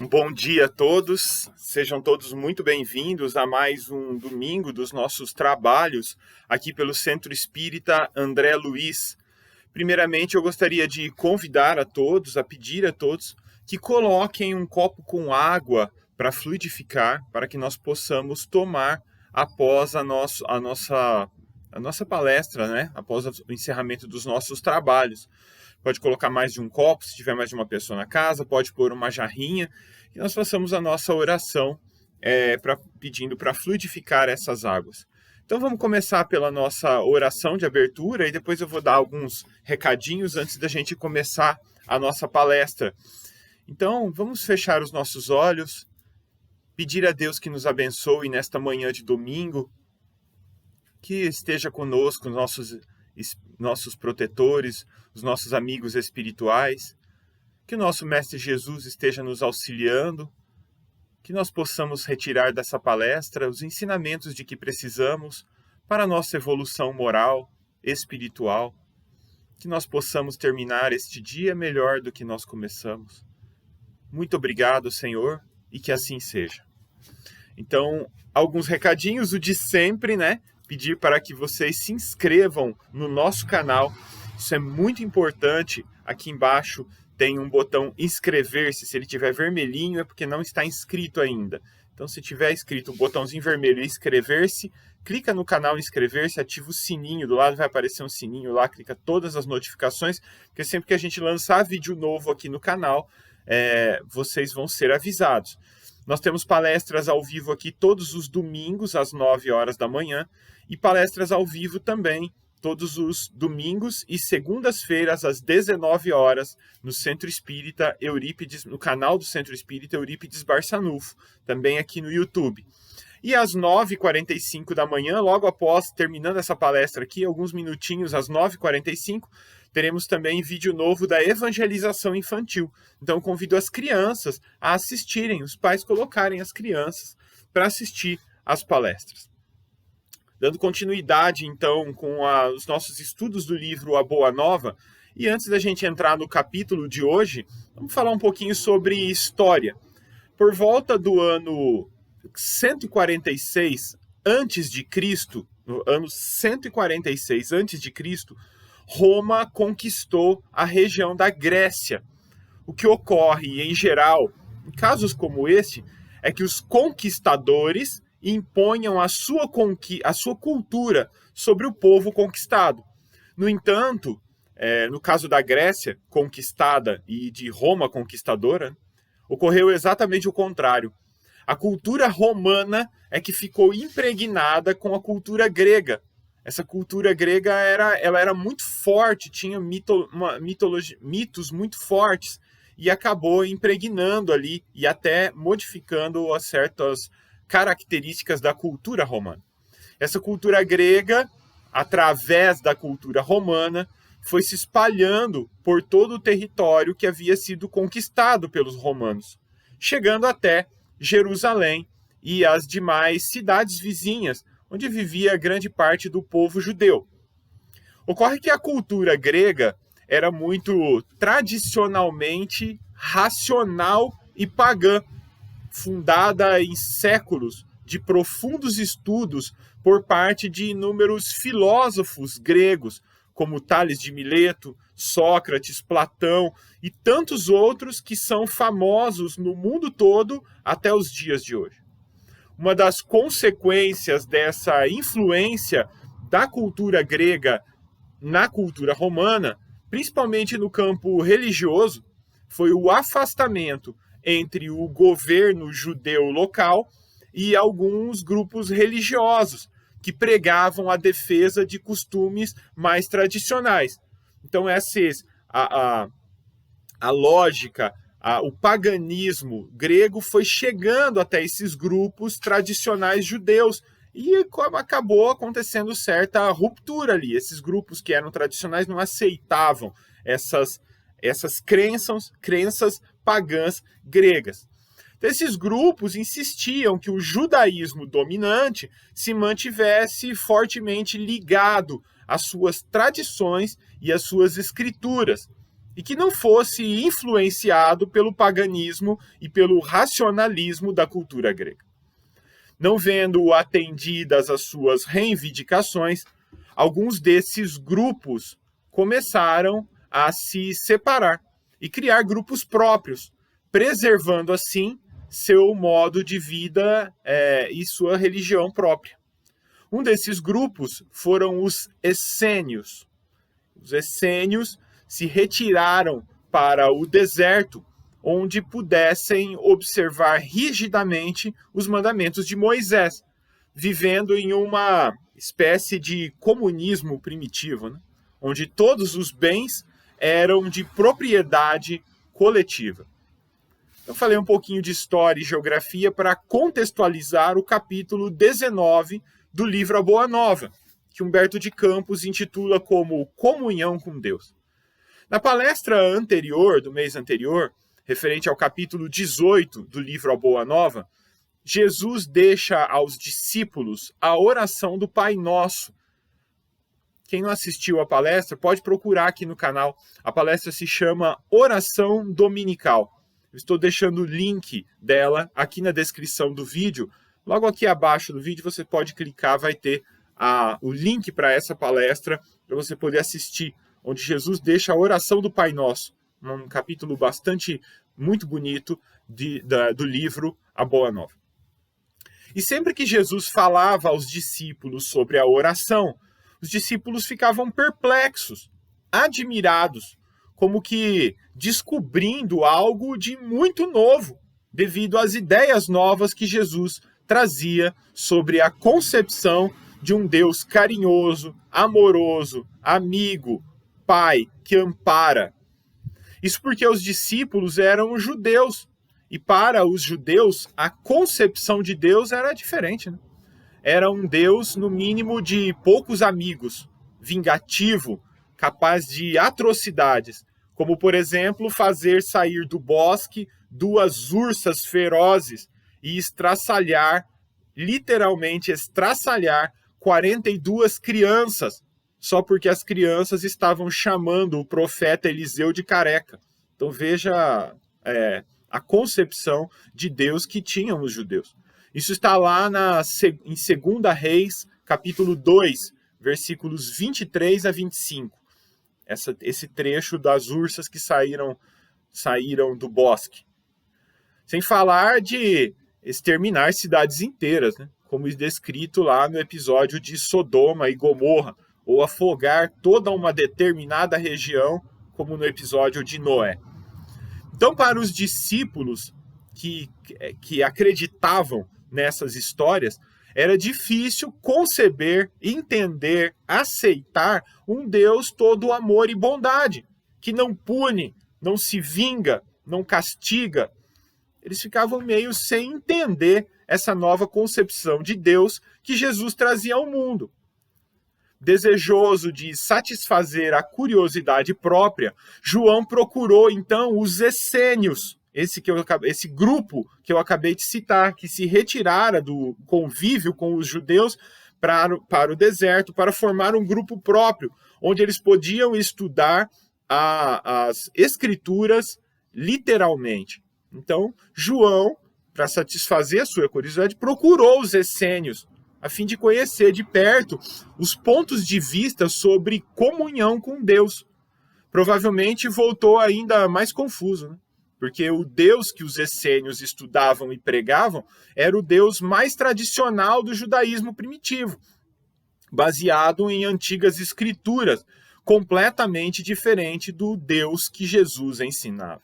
Um bom dia a todos, sejam todos muito bem-vindos a mais um domingo dos nossos trabalhos aqui pelo Centro Espírita André Luiz. Primeiramente, eu gostaria de convidar a todos, a pedir a todos, que coloquem um copo com água para fluidificar, para que nós possamos tomar após a nossa palestra, né? Após o encerramento dos nossos trabalhos. Pode colocar mais de um copo, se tiver mais de uma pessoa na casa, pode pôr uma jarrinha, e nós façamos a nossa oração pedindo para fluidificar essas águas. Então vamos começar pela nossa oração de abertura, e depois eu vou dar alguns recadinhos antes da gente começar a nossa palestra. Então vamos fechar os nossos olhos, pedir a Deus que nos abençoe nesta manhã de domingo, que esteja conosco, nossos protetores, os nossos amigos espirituais, que o nosso Mestre Jesus esteja nos auxiliando, que nós possamos retirar dessa palestra os ensinamentos de que precisamos para a nossa evolução moral, espiritual, que nós possamos terminar este dia melhor do que nós começamos. Muito obrigado, Senhor, e que assim seja. Então, alguns recadinhos, o de sempre, né? Pedir para que vocês se inscrevam no nosso canal. Isso é muito importante. Aqui embaixo tem um botão inscrever-se. Se ele tiver vermelhinho é porque não está inscrito ainda. Então, se tiver escrito o botãozinho vermelho inscrever-se, clica no canal inscrever-se, ativa o sininho. Do lado vai aparecer um sininho lá, clica todas as notificações, porque sempre que a gente lançar vídeo novo aqui no canal, vocês vão ser avisados. Nós temos palestras ao vivo aqui todos os domingos, às 9 horas da manhã, e palestras ao vivo também, todos os domingos e segundas-feiras, às 19 horas, no Centro Espírita Eurípides, no canal do Centro Espírita Eurípides Barçanufo, também aqui no YouTube. E às 9h45 da manhã, logo após terminando essa palestra aqui, alguns minutinhos, às 9h45, teremos também vídeo novo da evangelização infantil. Então, convido as crianças a assistirem, os pais colocarem as crianças para assistir às palestras. Dando continuidade, então, com os nossos estudos do livro A Boa Nova, e antes da gente entrar no capítulo de hoje, vamos falar um pouquinho sobre história. Por volta do ano 146 a.C., no ano 146 a.C., Roma conquistou a região da Grécia. O que ocorre, em geral, em casos como este, é que os conquistadores imponham a sua cultura sobre o povo conquistado. No entanto, no caso da Grécia conquistada e de Roma conquistadora, ocorreu exatamente o contrário. A cultura romana é que ficou impregnada com a cultura grega. Essa cultura grega era muito forte, tinha mitos muito fortes, e acabou impregnando ali e até modificando certas características da cultura romana. Essa cultura grega, através da cultura romana, foi se espalhando por todo o território que havia sido conquistado pelos romanos, chegando até Jerusalém e as demais cidades vizinhas, onde vivia grande parte do povo judeu. Ocorre que a cultura grega era muito tradicionalmente racional e pagã, fundada em séculos de profundos estudos por parte de inúmeros filósofos gregos, como Tales de Mileto, Sócrates, Platão e tantos outros que são famosos no mundo todo até os dias de hoje. Uma das consequências dessa influência da cultura grega na cultura romana, principalmente no campo religioso, foi o afastamento entre o governo judeu local e alguns grupos religiosos que pregavam a defesa de costumes mais tradicionais. Então, a lógica, o paganismo grego foi chegando até esses grupos tradicionais judeus e acabou acontecendo certa ruptura ali. Esses grupos que eram tradicionais não aceitavam essas crenças pagãs gregas. Então, esses grupos insistiam que o judaísmo dominante se mantivesse fortemente ligado às suas tradições e às suas escrituras. e que não fosse influenciado pelo paganismo e pelo racionalismo da cultura grega. Não vendo atendidas as suas reivindicações, alguns desses grupos começaram a se separar e criar grupos próprios, preservando assim seu modo de vida e sua religião própria. Um desses grupos foram os essênios. Os essênios se retiraram para o deserto, onde pudessem observar rigidamente os mandamentos de Moisés, vivendo em uma espécie de comunismo primitivo, né? Onde todos os bens eram de propriedade coletiva. Eu falei um pouquinho de história e geografia para contextualizar o capítulo 19 do livro A Boa Nova, que Humberto de Campos intitula como Comunhão com Deus. Na palestra anterior, do mês anterior, referente ao capítulo 18 do livro A Boa Nova, Jesus deixa aos discípulos a oração do Pai Nosso. Quem não assistiu à palestra pode procurar aqui no canal. A palestra se chama Oração Dominical. Eu estou deixando o link dela aqui na descrição do vídeo. Logo aqui abaixo do vídeo você pode clicar, vai ter o link para essa palestra para você poder assistir, onde Jesus deixa a oração do Pai Nosso, um capítulo muito bonito do livro A Boa Nova. E sempre que Jesus falava aos discípulos sobre a oração, os discípulos ficavam perplexos, admirados, como que descobrindo algo de muito novo, devido às ideias novas que Jesus trazia sobre a concepção de um Deus carinhoso, amoroso, amigo, Pai, que ampara. Isso porque os discípulos eram judeus, e para os judeus a concepção de Deus era diferente, né? Era um Deus, no mínimo, de poucos amigos, vingativo, capaz de atrocidades, como, por exemplo, fazer sair do bosque 2 ursas ferozes e literalmente estraçalhar 42 crianças, só porque as crianças estavam chamando o profeta Eliseu de careca. Então veja a concepção de Deus que tinham os judeus. Isso está lá em 2 Reis, capítulo 2, versículos 23 a 25. Esse trecho das ursas que saíram do bosque. Sem falar de exterminar cidades inteiras, né? Como descrito lá no episódio de Sodoma e Gomorra, ou afogar toda uma determinada região, como no episódio de Noé. Então, para os discípulos que acreditavam nessas histórias, era difícil conceber, entender, aceitar um Deus todo amor e bondade, que não pune, não se vinga, não castiga. Eles ficavam meio sem entender essa nova concepção de Deus que Jesus trazia ao mundo. Desejoso de satisfazer a curiosidade própria, João procurou então os essênios, esse grupo que eu acabei de citar, que se retirara do convívio com os judeus para o deserto, para formar um grupo próprio, onde eles podiam estudar as escrituras literalmente. Então, João, para satisfazer a sua curiosidade, procurou os essênios, a fim de conhecer de perto os pontos de vista sobre comunhão com Deus. Provavelmente voltou ainda mais confuso, né? Porque o Deus que os essênios estudavam e pregavam era o Deus mais tradicional do judaísmo primitivo, baseado em antigas escrituras, completamente diferente do Deus que Jesus ensinava.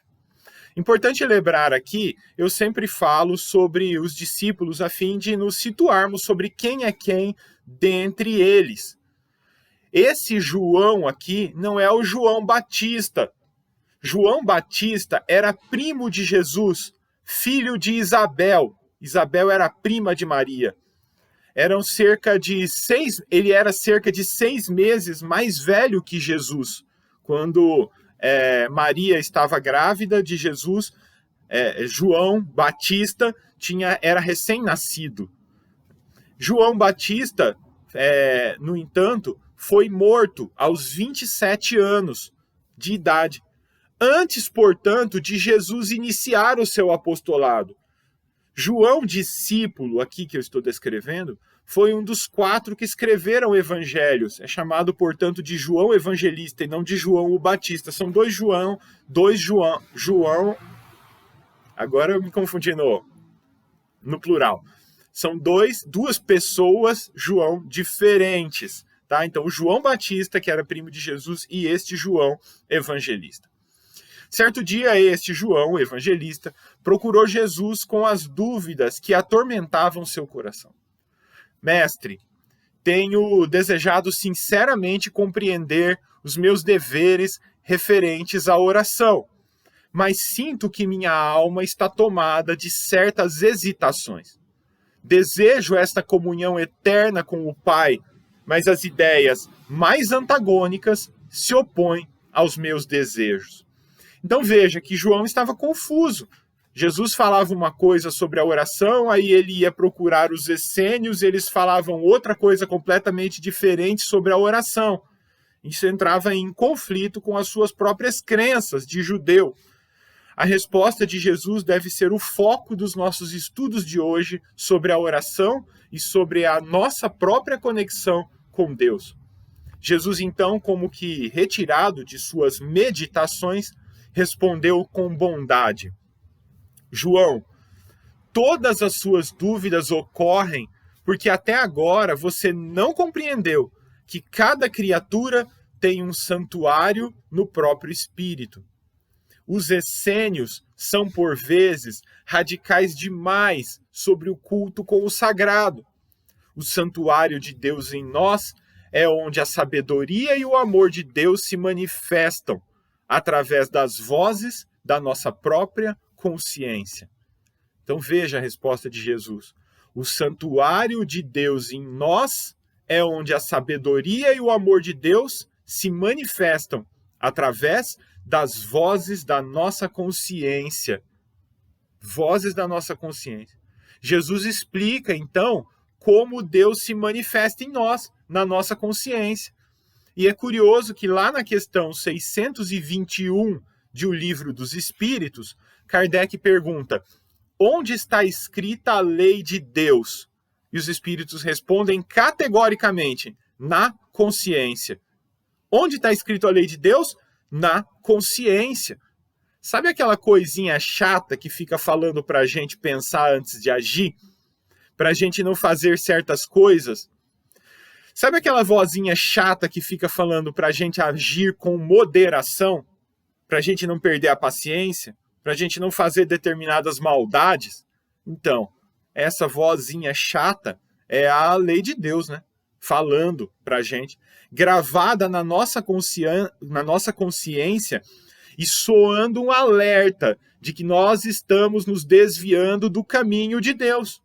Importante lembrar aqui, eu sempre falo sobre os discípulos a fim de nos situarmos sobre quem é quem dentre eles. Esse João aqui não é o João Batista. João Batista era primo de Jesus, filho de Isabel. Isabel era prima de Maria. Ele era cerca de 6 meses mais velho que Jesus, quando Maria estava grávida de Jesus. João Batista era recém-nascido. João Batista, no entanto, foi morto aos 27 anos de idade, antes, portanto, de Jesus iniciar o seu apostolado. João, discípulo, aqui que eu estou descrevendo, foi um dos 4 que escreveram evangelhos. É chamado, portanto, de João Evangelista e não de João o Batista. São dois João. Agora eu me confundi no plural. São duas pessoas, João, diferentes. Tá? Então, o João Batista, que era primo de Jesus, e este João Evangelista. Certo dia, este João Evangelista procurou Jesus com as dúvidas que atormentavam seu coração. Mestre, tenho desejado sinceramente compreender os meus deveres referentes à oração, mas sinto que minha alma está tomada de certas hesitações. Desejo esta comunhão eterna com o Pai, mas as ideias mais antagônicas se opõem aos meus desejos. Então veja que João estava confuso. Jesus falava uma coisa sobre a oração, aí ele ia procurar os essênios, eles falavam outra coisa completamente diferente sobre a oração. Isso entrava em conflito com as suas próprias crenças de judeu. A resposta de Jesus deve ser o foco dos nossos estudos de hoje sobre a oração e sobre a nossa própria conexão com Deus. Jesus, então, como que retirado de suas meditações, respondeu com bondade: João, todas as suas dúvidas ocorrem porque até agora você não compreendeu que cada criatura tem um santuário no próprio espírito. Os essênios são, por vezes, radicais demais sobre o culto com o sagrado. O santuário de Deus em nós é onde a sabedoria e o amor de Deus se manifestam através das vozes da nossa própria consciência. Então veja a resposta de Jesus. O santuário de Deus em nós é onde a sabedoria e o amor de Deus se manifestam através das vozes da nossa consciência. Vozes da nossa consciência. Jesus explica, então, como Deus se manifesta em nós, na nossa consciência. E é curioso que lá na questão 621 de O Livro dos Espíritos, Kardec pergunta: onde está escrita a lei de Deus? E os espíritos respondem categoricamente: na consciência. Onde está escrito a lei de Deus? Na consciência. Sabe aquela coisinha chata que fica falando para a gente pensar antes de agir? Para a gente não fazer certas coisas? Sabe aquela vozinha chata que fica falando para a gente agir com moderação? Para a gente não perder a paciência? Para a gente não fazer determinadas maldades? Então, essa vozinha chata é a lei de Deus, né? Falando para a gente, gravada na nossa consciência e soando um alerta de que nós estamos nos desviando do caminho de Deus.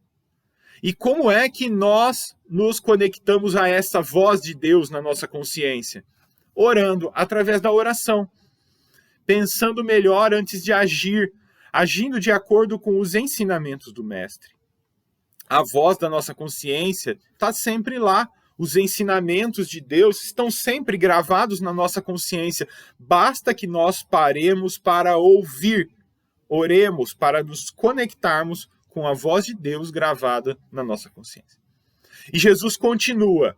E como é que nós nos conectamos a essa voz de Deus na nossa consciência? Orando, através da oração. Pensando melhor antes de agir, agindo de acordo com os ensinamentos do Mestre. A voz da nossa consciência está sempre lá. Os ensinamentos de Deus estão sempre gravados na nossa consciência. Basta que nós paremos para ouvir. Oremos para nos conectarmos com a voz de Deus gravada na nossa consciência. E Jesus continua: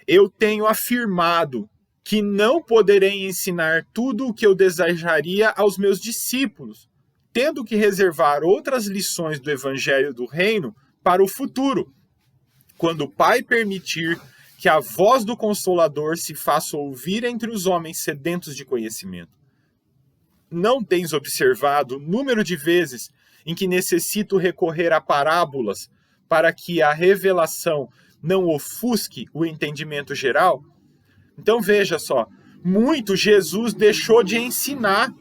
eu tenho afirmado que não poderei ensinar tudo o que eu desejaria aos meus discípulos, tendo que reservar outras lições do Evangelho do Reino para o futuro, quando o Pai permitir que a voz do Consolador se faça ouvir entre os homens sedentos de conhecimento. Não tens observado o número de vezes em que necessito recorrer a parábolas para que a revelação não ofusque o entendimento geral? Então veja só, muito Jesus deixou de ensinar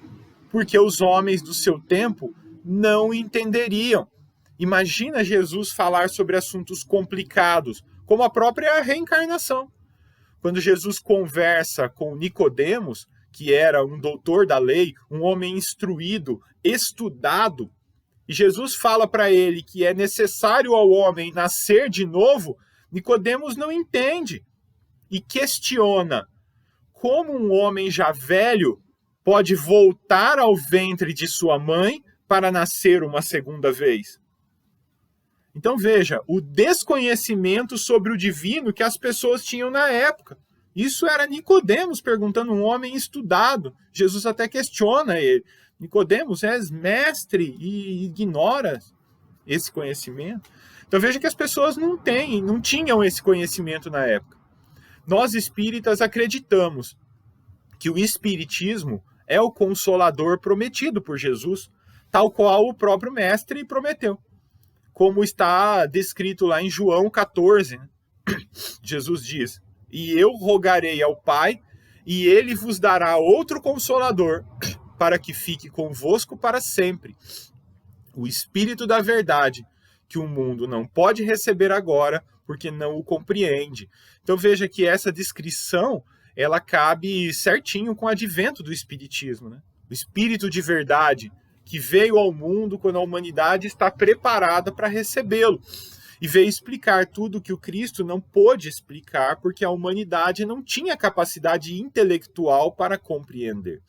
porque os homens do seu tempo não entenderiam. Imagina Jesus falar sobre assuntos complicados, como a própria reencarnação. Quando Jesus conversa com Nicodemos, que era um doutor da lei, um homem instruído, estudado, e Jesus fala para ele que é necessário ao homem nascer de novo, Nicodemos não entende e questiona como um homem já velho pode voltar ao ventre de sua mãe para nascer uma segunda vez? Então veja, o desconhecimento sobre o divino que as pessoas tinham na época. Isso era Nicodemos perguntando, um homem estudado. Jesus até questiona ele. Nicodemos, és mestre e ignora esse conhecimento? Então veja que as pessoas não tinham esse conhecimento na época. Nós espíritas acreditamos que o espiritismo é o consolador prometido por Jesus, tal qual o próprio mestre prometeu. Como está descrito lá em João 14, né? Jesus diz, e eu rogarei ao Pai, e ele vos dará outro consolador, para que fique convosco para sempre. O Espírito da verdade, que o mundo não pode receber agora, porque não o compreende. Então veja que essa descrição, ela cabe certinho com o advento do Espiritismo, né? O Espírito de verdade, que veio ao mundo quando a humanidade está preparada para recebê-lo. E veio explicar tudo que o Cristo não pôde explicar, porque a humanidade não tinha capacidade intelectual para compreender.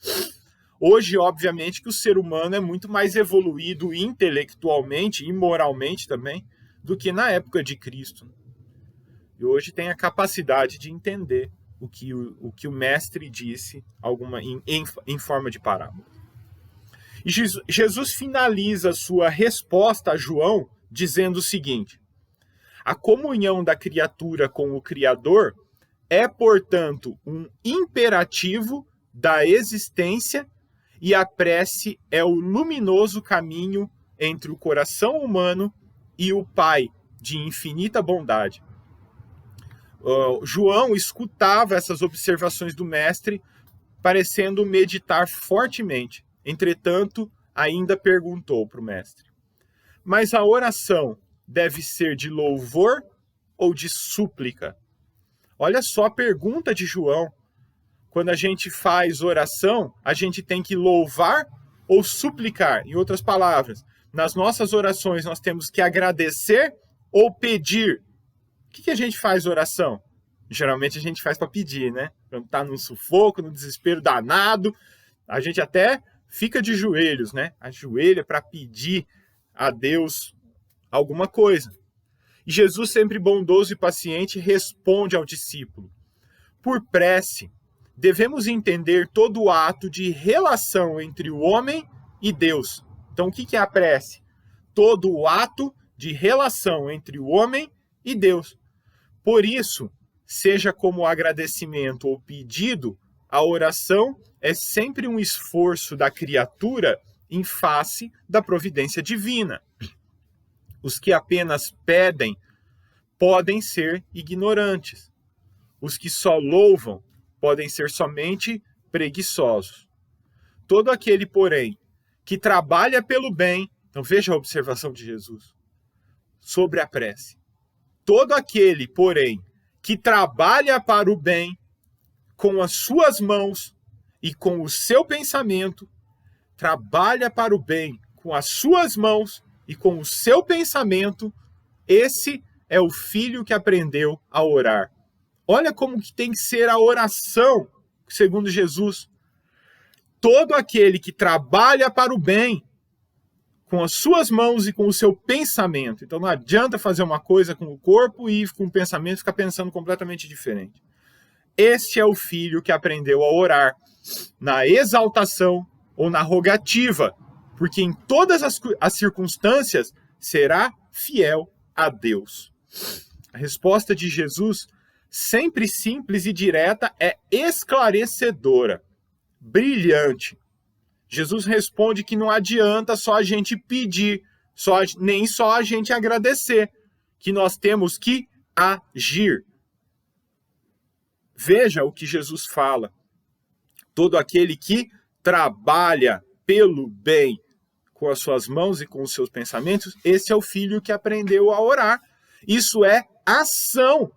Hoje, obviamente, que o ser humano é muito mais evoluído intelectualmente e moralmente também do que na época de Cristo. E hoje tem a capacidade de entender o que o mestre disse em forma de parábola. E Jesus finaliza sua resposta a João dizendo o seguinte: a comunhão da criatura com o Criador é, portanto, um imperativo da existência, e a prece é o luminoso caminho entre o coração humano e o Pai de infinita bondade. João escutava essas observações do mestre, parecendo meditar fortemente. Entretanto, ainda perguntou para o mestre: mas a oração deve ser de louvor ou de súplica? Olha só a pergunta de João. Quando a gente faz oração, a gente tem que louvar ou suplicar? Em outras palavras, nas nossas orações nós temos que agradecer ou pedir? O que a gente faz oração? Geralmente a gente faz para pedir, né? Quando está num sufoco, num desespero danado, a gente até fica de joelhos, né? Ajoelha para pedir a Deus alguma coisa. E Jesus, sempre bondoso e paciente, responde ao discípulo: por prece, devemos entender todo o ato de relação entre o homem e Deus. Então, o que é a prece? Todo o ato de relação entre o homem e Deus. Por isso, seja como agradecimento ou pedido, a oração é sempre um esforço da criatura em face da providência divina. Os que apenas pedem podem ser ignorantes. Os que só louvam podem ser somente preguiçosos. Todo aquele, porém, que trabalha pelo bem, então veja a observação de Jesus sobre a prece. Todo aquele, porém, que trabalha para o bem, com as suas mãos e com o seu pensamento, trabalha para o bem com as suas mãos e com o seu pensamento, esse é o filho que aprendeu a orar. Olha como que tem que ser a oração, segundo Jesus. Todo aquele que trabalha para o bem, com as suas mãos e com o seu pensamento. Então não adianta fazer uma coisa com o corpo e com o pensamento ficar pensando completamente diferente. Esse é o filho que aprendeu a orar na exaltação ou na rogativa, porque em todas as circunstâncias será fiel a Deus. A resposta de Jesus, sempre simples e direta, é esclarecedora, brilhante. Jesus responde que não adianta só a gente pedir, nem só a gente agradecer, que nós temos que agir. Veja o que Jesus fala. Todo aquele que trabalha pelo bem com as suas mãos e com os seus pensamentos, esse é o filho que aprendeu a orar. Isso é ação.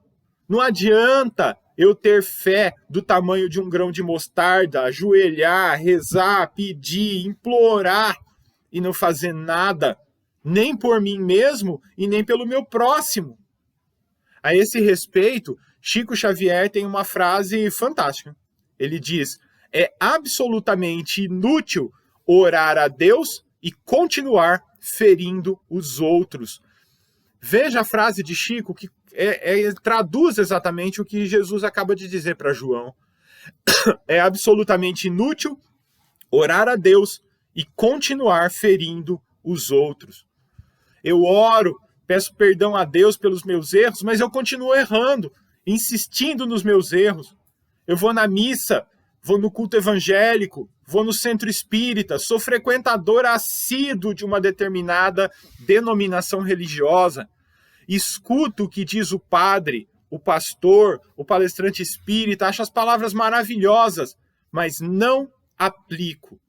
Não adianta eu ter fé do tamanho de um grão de mostarda, ajoelhar, rezar, pedir, implorar e não fazer nada, nem por mim mesmo e nem pelo meu próximo. A esse respeito, Chico Xavier tem uma frase fantástica. Ele diz: é absolutamente inútil orar a Deus e continuar ferindo os outros. Veja a frase de Chico, que traduz exatamente o que Jesus acaba de dizer para João. É absolutamente inútil orar a Deus e continuar ferindo os outros. Eu oro, peço perdão a Deus pelos meus erros, mas eu continuo errando, insistindo nos meus erros. Eu vou na missa, vou no culto evangélico, vou no centro espírita, sou frequentador assíduo de uma determinada denominação religiosa, escuto o que diz o padre, o pastor, o palestrante espírita, acho as palavras maravilhosas, mas não aplico,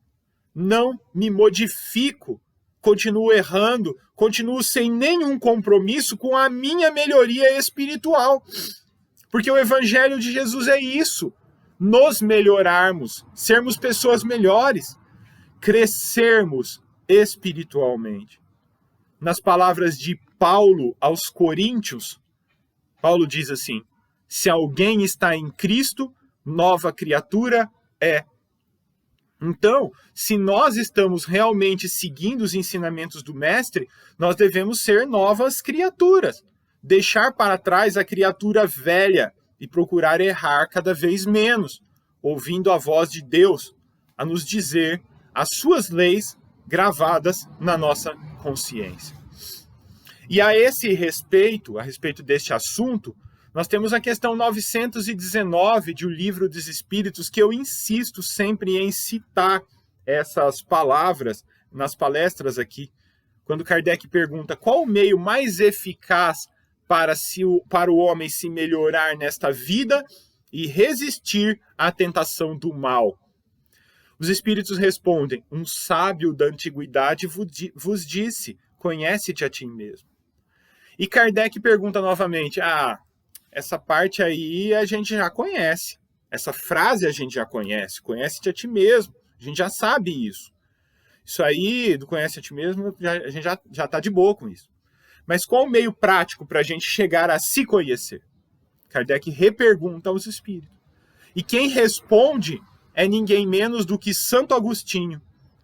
não me modifico, continuo errando, continuo sem nenhum compromisso com a minha melhoria espiritual. Porque o evangelho de Jesus é isso, nos melhorarmos, sermos pessoas melhores, crescermos espiritualmente. Nas palavras de Paulo aos Coríntios, Paulo diz assim: se alguém está em Cristo, nova criatura é. Então, se nós estamos realmente seguindo os ensinamentos do Mestre, nós devemos ser novas criaturas. Deixar para trás a criatura velha e procurar errar cada vez menos, ouvindo a voz de Deus a nos dizer as suas leis gravadas na nossa consciência. E a esse respeito, a respeito deste assunto, nós temos a questão 919 de O Livro dos Espíritos, que eu insisto sempre em citar essas palavras nas palestras aqui, quando Kardec pergunta qual o meio mais eficaz para o homem se melhorar nesta vida e resistir à tentação do mal. Os Espíritos respondem: um sábio da antiguidade vos disse, conhece-te a ti mesmo. E Kardec pergunta novamente: essa parte aí a gente já conhece. Essa frase a gente já conhece. Conhece-te a ti mesmo. A gente já sabe isso. Isso aí, do conhece a ti mesmo, a gente já está de boa com isso. Mas qual o meio prático para a gente chegar a se conhecer? Kardec repergunta aos espíritos. E quem responde é ninguém menos do que Santo Agostinho.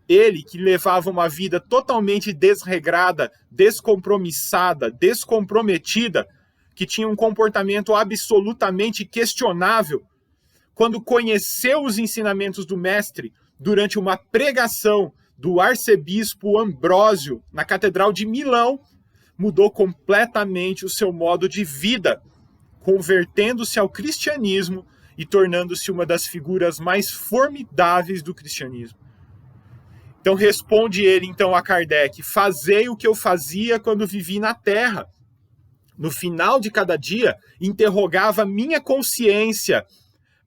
Ele que levava uma vida totalmente desregrada, descompromissada, descomprometida, que tinha um comportamento absolutamente questionável, quando conheceu os ensinamentos do Mestre durante uma pregação do arcebispo Ambrósio na Catedral de Milão, mudou completamente o seu modo de vida, convertendo-se ao cristianismo e tornando-se uma das figuras mais formidáveis do cristianismo. Então responde ele então a Kardec: fazei o que eu fazia quando vivi na Terra. No final de cada dia, interrogava minha consciência,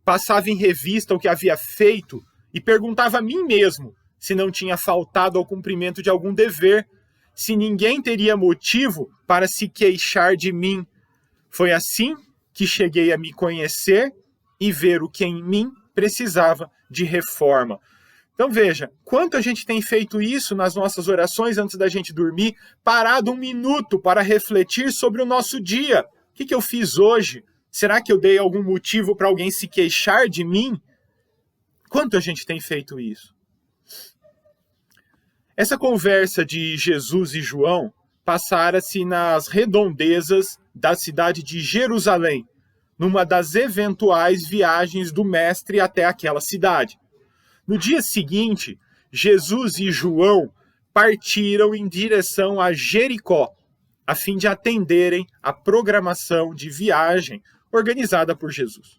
passava em revista o que havia feito e perguntava a mim mesmo se não tinha faltado ao cumprimento de algum dever, se ninguém teria motivo para se queixar de mim. Foi assim que cheguei a me conhecer e ver o que em mim precisava de reforma. Então veja, quanto a gente tem feito isso nas nossas orações antes da gente dormir, parado um minuto para refletir sobre o nosso dia. O que eu fiz hoje? Será que eu dei algum motivo para alguém se queixar de mim? Quanto a gente tem feito isso? Essa conversa de Jesus e João passara-se nas redondezas da cidade de Jerusalém, numa das eventuais viagens do Mestre até aquela cidade. No dia seguinte, Jesus e João partiram em direção a Jericó, a fim de atenderem à programação de viagem organizada por Jesus.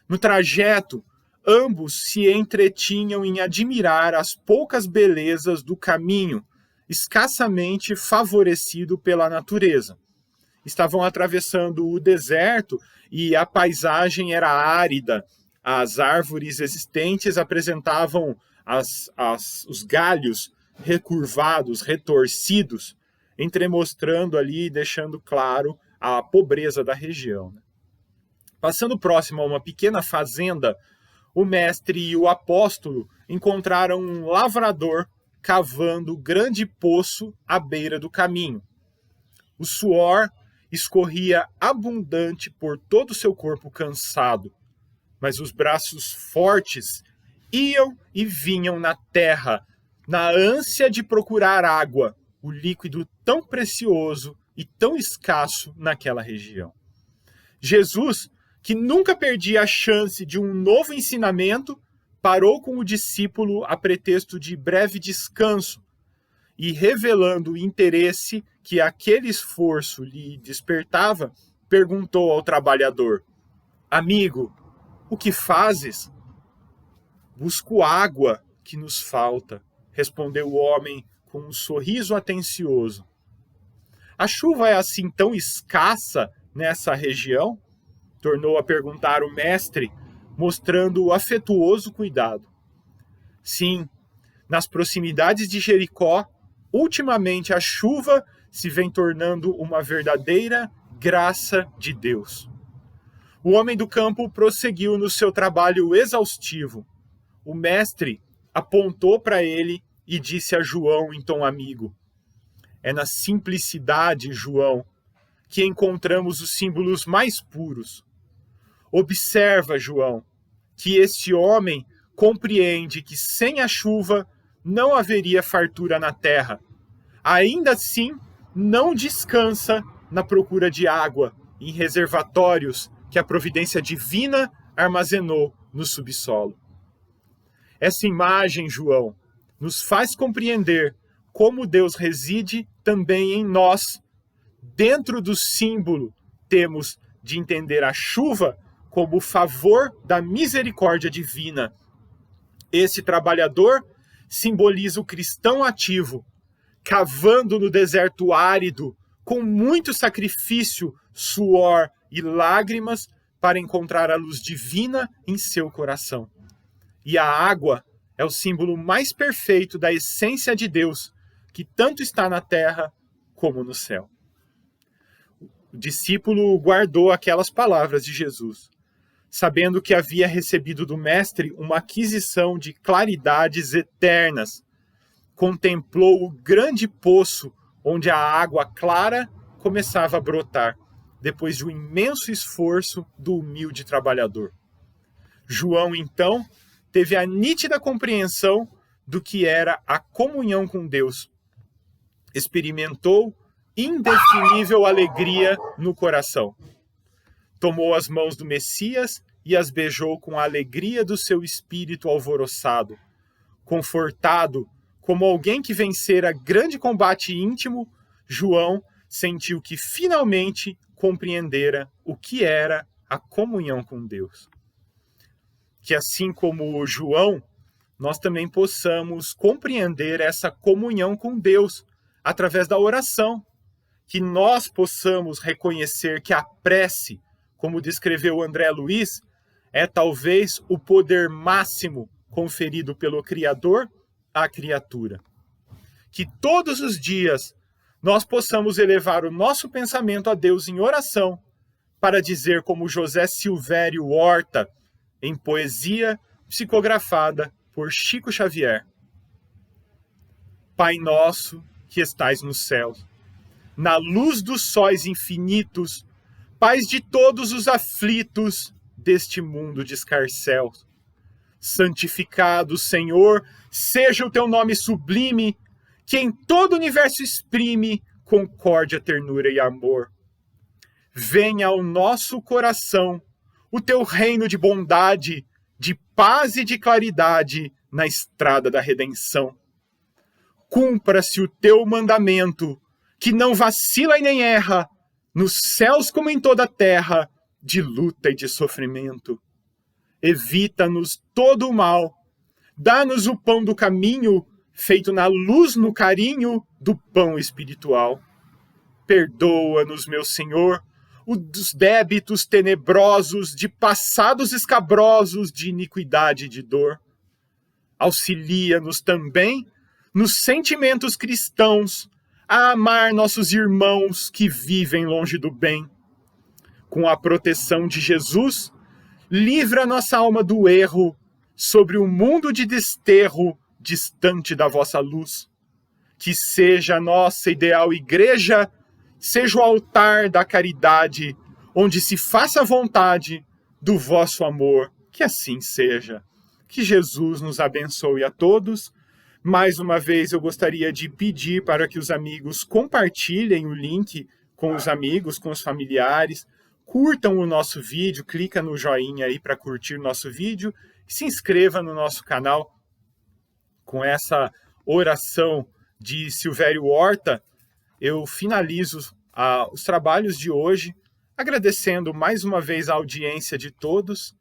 No trajeto, ambos se entretinham em admirar as poucas belezas do caminho, escassamente favorecido pela natureza. Estavam atravessando o deserto e a paisagem era árida. As árvores existentes apresentavam os galhos recurvados, retorcidos, entremostrando ali, deixando claro a pobreza da região. Passando próximo a uma pequena fazenda, o mestre e o apóstolo encontraram um lavrador cavando grande poço à beira do caminho. O suor escorria abundante por todo o seu corpo cansado, mas os braços fortes iam e vinham na terra, na ânsia de procurar água, o líquido tão precioso e tão escasso naquela região. Jesus, que nunca perdia a chance de um novo ensinamento, parou com o discípulo a pretexto de breve descanso e, revelando o interesse que aquele esforço lhe despertava, perguntou ao trabalhador: Amigo, o que fazes? Busco água que nos falta, respondeu o homem com um sorriso atencioso. A chuva é assim tão escassa nessa região? Tornou a perguntar o mestre, mostrando afetuoso cuidado. Sim, nas proximidades de Jericó, ultimamente a chuva se vem tornando uma verdadeira graça de Deus. O homem do campo prosseguiu no seu trabalho exaustivo. O mestre apontou para ele e disse a João em tom amigo: É na simplicidade, João, que encontramos os símbolos mais puros. Observa, João, que este homem compreende que sem a chuva não haveria fartura na terra. Ainda assim, não descansa na procura de água em reservatórios que a providência divina armazenou no subsolo. Essa imagem, João, nos faz compreender como Deus reside também em nós. Dentro do símbolo, temos de entender a chuva como o favor da misericórdia divina. Esse trabalhador simboliza o cristão ativo, cavando no deserto árido, com muito sacrifício, suor e lágrimas, para encontrar a luz divina em seu coração. E a água é o símbolo mais perfeito da essência de Deus, que tanto está na terra como no céu. O discípulo guardou aquelas palavras de Jesus, sabendo que havia recebido do Mestre uma aquisição de claridades eternas. Contemplou o grande poço onde a água clara começava a brotar, depois de um imenso esforço do humilde trabalhador. João, então, teve a nítida compreensão do que era a comunhão com Deus. Experimentou indefinível alegria no coração. Tomou as mãos do Messias e as beijou com a alegria do seu espírito alvoroçado. Confortado, como alguém que vencera grande combate íntimo, João sentiu que finalmente compreendera o que era a comunhão com Deus. Que assim como João, nós também possamos compreender essa comunhão com Deus através da oração. Que nós possamos reconhecer que a prece, como descreveu André Luiz, é talvez o poder máximo conferido pelo Criador à criatura. Que todos os dias nós possamos elevar o nosso pensamento a Deus em oração, para dizer como José Silvério Horta, em poesia psicografada por Chico Xavier: Pai nosso que estais nos céus, na luz dos sóis infinitos, paz de todos os aflitos deste mundo de escarcéus. Santificado, Senhor, seja o teu nome sublime, que em todo o universo exprime concórdia, ternura e amor. Venha ao nosso coração o teu reino de bondade, de paz e de claridade na estrada da redenção. Cumpra-se o teu mandamento, que não vacila e nem erra, nos céus como em toda a terra, de luta e de sofrimento. Evita-nos todo o mal, dá-nos o pão do caminho, feito na luz, no carinho do pão espiritual. Perdoa-nos, meu Senhor, os débitos tenebrosos de passados escabrosos de iniquidade e de dor. Auxilia-nos também nos sentimentos cristãos a amar nossos irmãos que vivem longe do bem. Com a proteção de Jesus, livra nossa alma do erro sobre o mundo de desterro distante da vossa luz. Que seja a nossa ideal igreja, seja o altar da caridade, onde se faça a vontade do vosso amor, que assim seja. Que Jesus nos abençoe a todos. Mais uma vez, eu gostaria de pedir para que os amigos compartilhem o link com os amigos, com os familiares, curtam o nosso vídeo, clica no joinha aí para curtir o nosso vídeo, e se inscreva no nosso canal. Com essa oração de Silvério Horta, eu finalizo os trabalhos de hoje, agradecendo mais uma vez a audiência de todos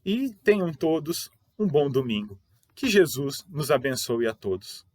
e tenham todos um bom domingo. Que Jesus nos abençoe a todos.